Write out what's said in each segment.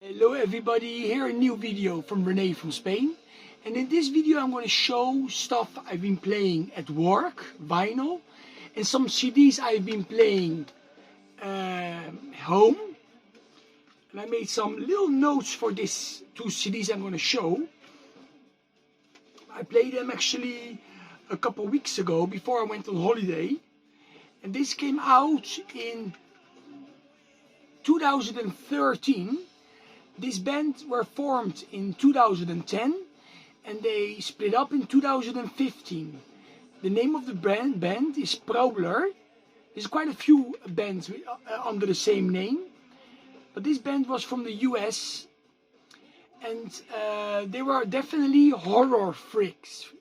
Hello everybody, here a new video from Rene from Spain, and in this video I'm going to show stuff I've been playing at work, vinyl, and some CDs I've been playing home. And I made some little notes for these two CDs I'm going to show. I played them actually a couple weeks ago before I went on holiday, and this came out in 2013. This band were formed in 2010 and they split up in 2015. The name of the band is Prowler. There's quite a few bands under the same name, but this band was from the US, and they were definitely horror freaks.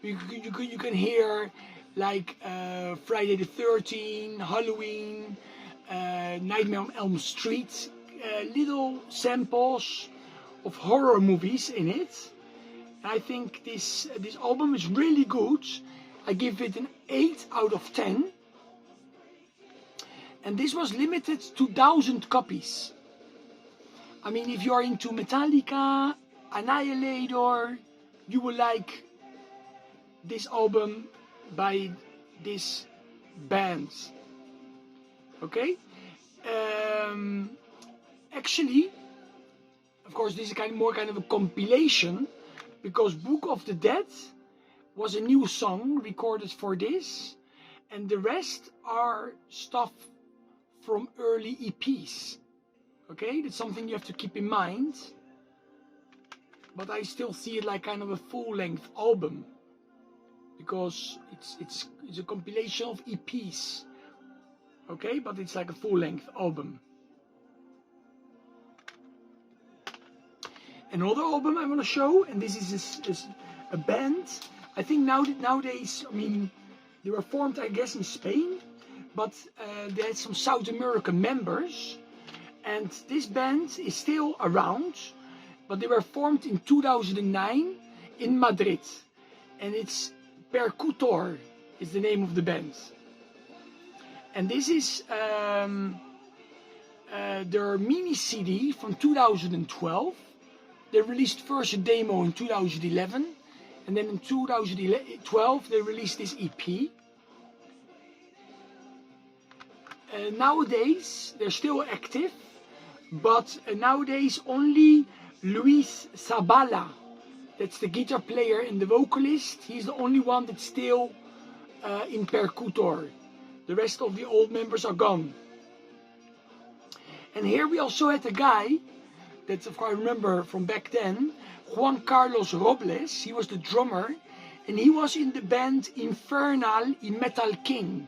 You can hear like Friday the 13th, Halloween, Nightmare on Elm Street, little samples of horror movies in it. I think this album is really good. I give it an 8 out of 10. And this was limited to 1,000 copies. I mean, if you are into Metallica, Annihilator, you will like this album by this band. Okay? Actually, of course, this is more kind of a compilation, because Book of the Dead was a new song recorded for this, and the rest are stuff from early EPs. Okay, that's something you have to keep in mind. But I still see it like kind of a full-length album, because it's a compilation of EPs. Okay, but it's like a full-length album. Another album I want to show, and this is a band. I think nowadays, I mean, they were formed, I guess, in Spain, but they had some South American members, and this band is still around, but they were formed in 2009 in Madrid, and it's Percutor is the name of the band. And this is their mini CD from 2012. They released first a demo in 2011, and then in 2012 they released this EP. Nowadays they're still active, but nowadays only Luis Zabala, that's the guitar player and the vocalist, he's the only one that's still in Percutor. The rest of the old members are gone. And here we also had a guy that, of course, I remember from back then, Juan Carlos Robles. He was the drummer, and he was in the band Infernal y Metal King,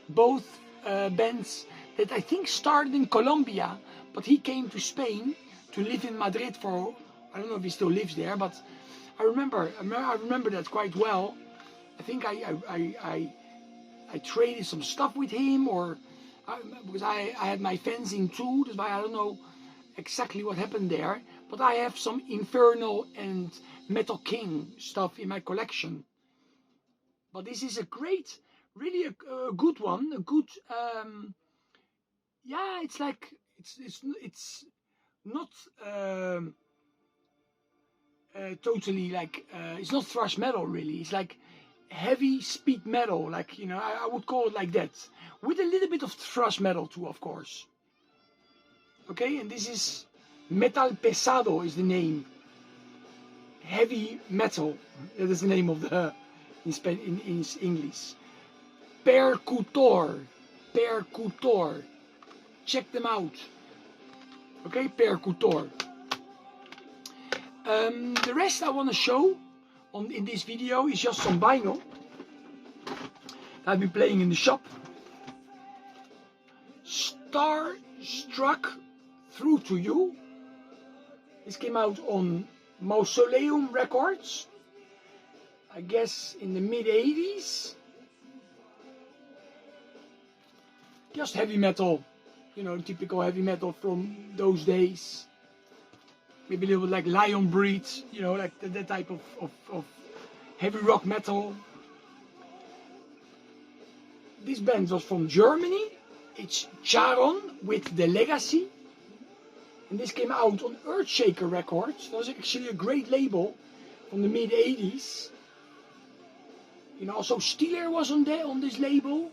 both bands that I think started in Colombia, but he came to Spain to live in Madrid for, I don't know if he still lives there, but I remember that quite well. I think I traded some stuff with him, or because I had my fencing too, that's why I don't know exactly what happened there, but I have some Infernal and Metal King stuff in my collection. But this is a great, really a good one, a good, yeah, it's like, it's not totally like, it's not thrash metal really, it's like heavy speed metal, like, you know, I would call it like that, with a little bit of thrash metal too, of course. Okay, and this is Metal Pesado is the name. Heavy metal, that is the name of the in English. Percutor. Check them out. Okay, Percutor. The rest I want to show in this video is just some vinyl I've been playing in the shop. Starstruck Through to You. This came out on Mausoleum Records, I guess in the mid-80s. Just heavy metal, you know, typical heavy metal from those days. Maybe a little bit like Lion Breed, you know, like that type of heavy rock metal. This band was from Germany. It's Charon with The Legacy. And this came out on Earthshaker Records. That was actually a great label from the mid-80s. You know, also Steeler was on this label.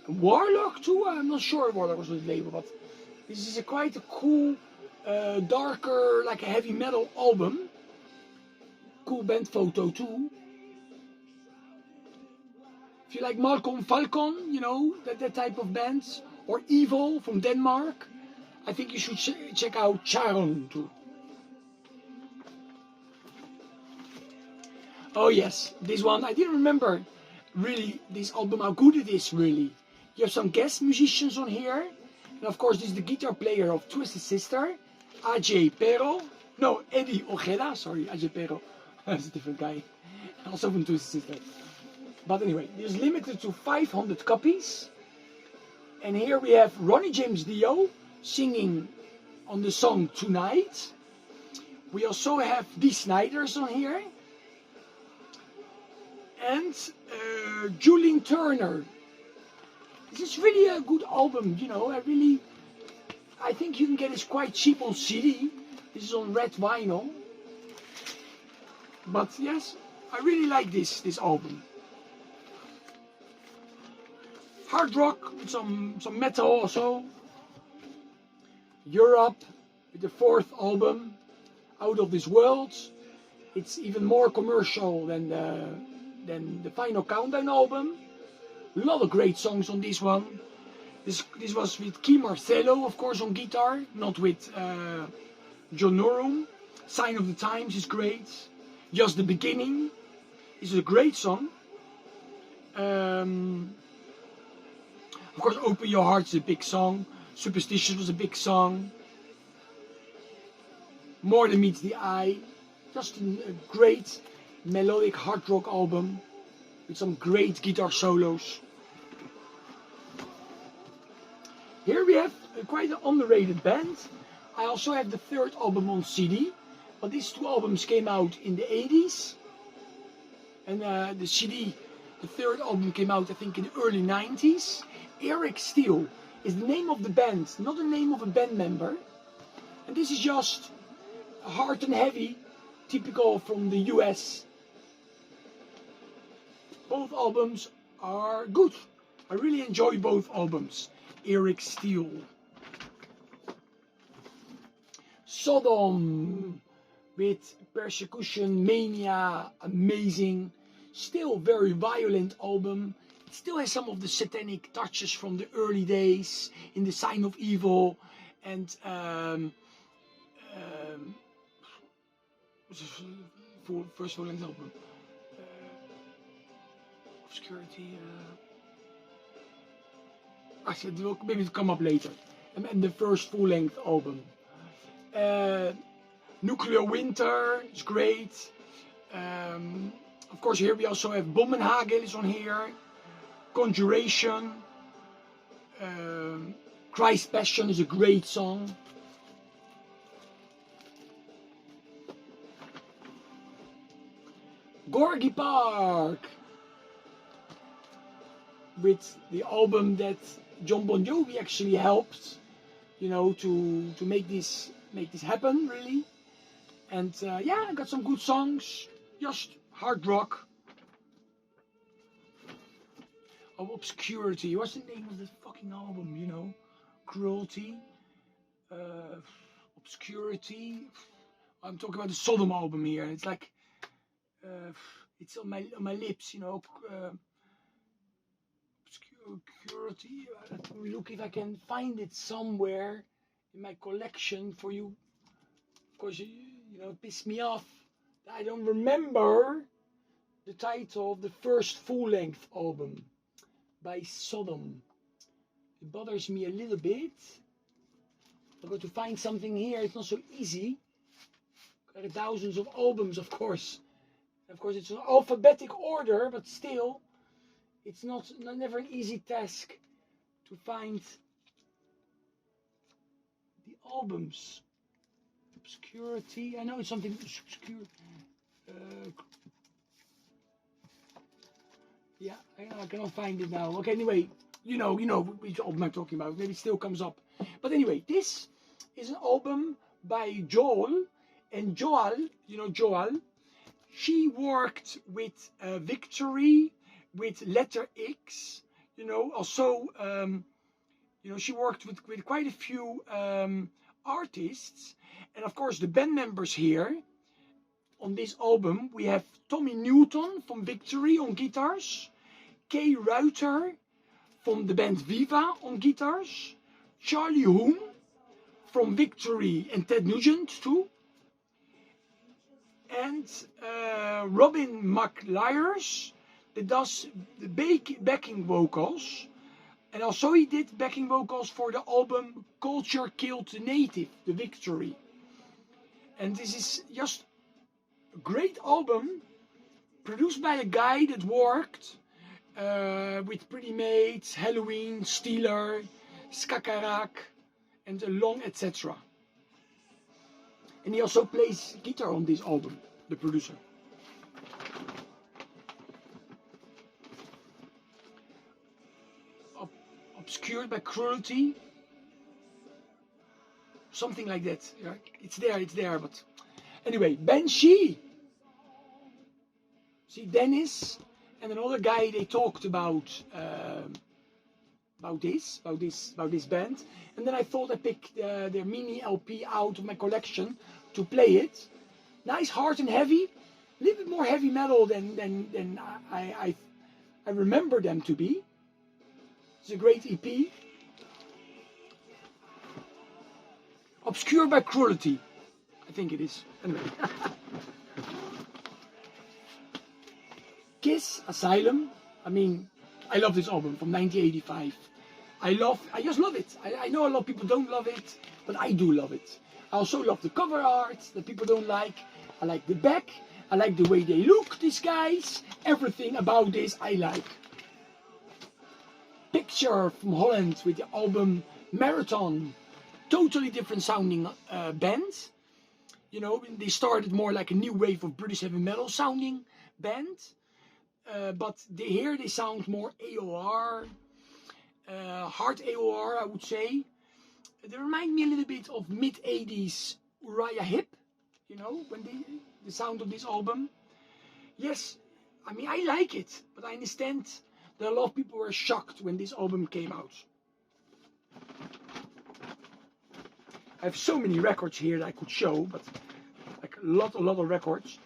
And Warlock too. I'm not sure if Warlock was on this label, but this is quite a cool, darker, like a heavy metal album. Cool band photo too. If you like Malcolm Falcon, you know, that type of bands, or Evil from Denmark, I think you should check out Charon too. Oh yes, this one, I didn't remember really this album, how good it is really. You have some guest musicians on here, and of course this is the guitar player of Twisted Sister, Ajay Pero. No, Eddie Ojeda, sorry, Ajay Pero. That's a different guy, also from Twisted Sister. But anyway, it is limited to 500 copies. And here we have Ronnie James Dio singing on the song Tonight. We also have Dee Snyders on here. And Julian Turner. This is really a good album, you know. I think you can get it quite cheap on CD. This is on red vinyl. But yes, I really like this album. Hard rock, some metal also. Europe with the 4th album, Out of This World. It's even more commercial than the Final Countdown album. A lot of great songs on this one. This was with Key Marcello, of course, on guitar, not with John Norum. Sign of the Times is great. Just the Beginning is a great song. Of course, Open Your Heart is a big song. Superstitious was a big song. More Than Meets the Eye. Just a great melodic hard rock album with some great guitar solos. Here we have quite an underrated band. I also have the 3rd album on CD, but these 2 albums came out in the 80s. And the CD, the 3rd album came out I think in the early 90s. Eric Steele is the name of the band, not the name of a band member. And this is just hard and heavy, typical from the US. Both albums are good. I really enjoy both albums. Eric Steele. Sodom with Persecution Mania, amazing. Still very violent album. It still has some of the satanic touches from the early days in the Sign of Evil and first full-length album. Obscurity. Actually, it will maybe come up later. And the first full-length album. Nuclear Winter is great. Of course, here we also have Bommenhagel is on here. Conjuration. Christ Passion is a great song. Gorky Park with the album that John Bon Jovi actually helped, you know, to make this happen really. And yeah, I got some good songs, just hard rock. Oh, Obscurity. What's the name of the fucking album? You know, Cruelty, Obscurity. I'm talking about the Sodom album here. It's like it's on my lips, you know. Obscurity. Let me look if I can find it somewhere in my collection for you. Of course, you know, it pissed me off that I don't remember the title of the first full-length album by Sodom. It bothers me a little bit. I'm going to find something here. It's not so easy. There are thousands of albums, of course. Of course, it's an alphabetic order, but still, it's never an easy task to find the albums. Obscurity. I know it's something obscure. Yeah, I cannot find it now. Okay, anyway, you know which album I'm talking about. Maybe it still comes up. But anyway, this is an album by Joel. And Joel, you know Joel, she worked with Victory, with Letter X, you know, also, you know, she worked with quite a few artists. And of course, the band members here on this album, we have Tommy Newton from Victory on guitars, Kay Ruiter from the band Viva on guitars, Charlie Hoon from Victory and Ted Nugent too, and Robin McLyers that does the backing vocals, and also he did backing vocals for the album Culture Killed the Native, the Victory. And this is just a great album produced by a guy that worked with Pretty Maids, Halloween, Steeler, Skakarrak, and a long etc. And he also plays guitar on this album, the producer. Obscured by Cruelty, something like that. Yeah, it's there, but anyway, Banshee. See, Dennis and another guy, they talked about this band, and then I thought I picked their mini LP out of my collection to play it. Nice, hard and heavy, a little bit more heavy metal than I remember them to be. It's a great EP. Obscured by Cruelty, I think it is. Anyway. Kiss, Asylum. I mean, I love this album from 1985. I just love it. I know a lot of people don't love it, but I do love it. I also love the cover art that people don't like. I like the back. I like the way they look, these guys. Everything about this I like. Picture from Holland with the album Marathon. Totally different sounding band. You know, they started more like a new wave of British heavy metal sounding band. But here they sound more AOR, hard AOR, I would say. They remind me a little bit of mid-80s Uriah Heep, you know, when the sound of this album. Yes, I mean, I like it, but I understand that a lot of people were shocked when this album came out. I have so many records here that I could show, but like a lot of records.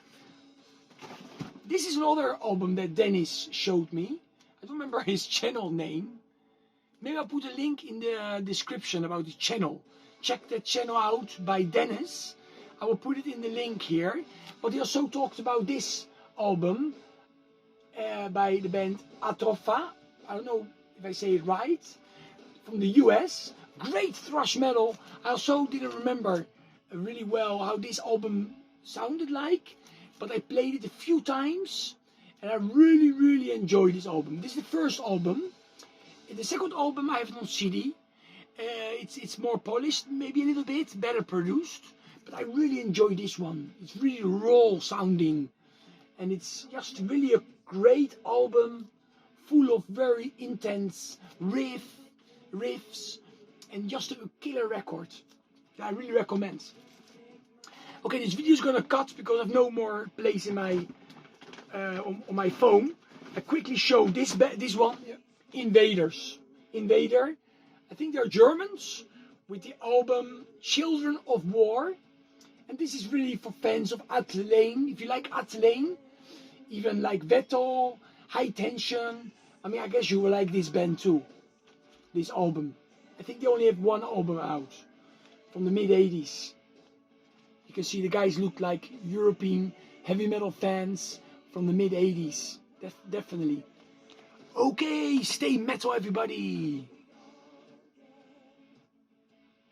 This is another album that Dennis showed me. I don't remember his channel name. Maybe I'll put a link in the description about the channel. Check that channel out by Dennis. I will put it in the link here. But he also talked about this album by the band Atrofa. I don't know if I say it right. From the US. Great thrash metal. I also didn't remember really well how this album sounded like. But I played it a few times. And I really enjoyed this album. This is the first album. The second album I have it on CD. It's more polished, maybe a little bit, better produced. But I really enjoy this one. It's really raw sounding. And it's just really a great album. Full of very intense riffs. And just a killer record. I really recommend. Okay, this video is gonna cut because I have no more place in my on my phone. I quickly show this one. Invaders. Invader. I think they're Germans with the album Children of War. And this is really for fans of Atleen. If you like Atleen, even like Vettel, High Tension. I mean, I guess you will like this band too. This album. I think they only have one album out from the mid-80s. You can see the guys look like European heavy metal fans from the mid-80s. Definitely. Okay, stay metal everybody.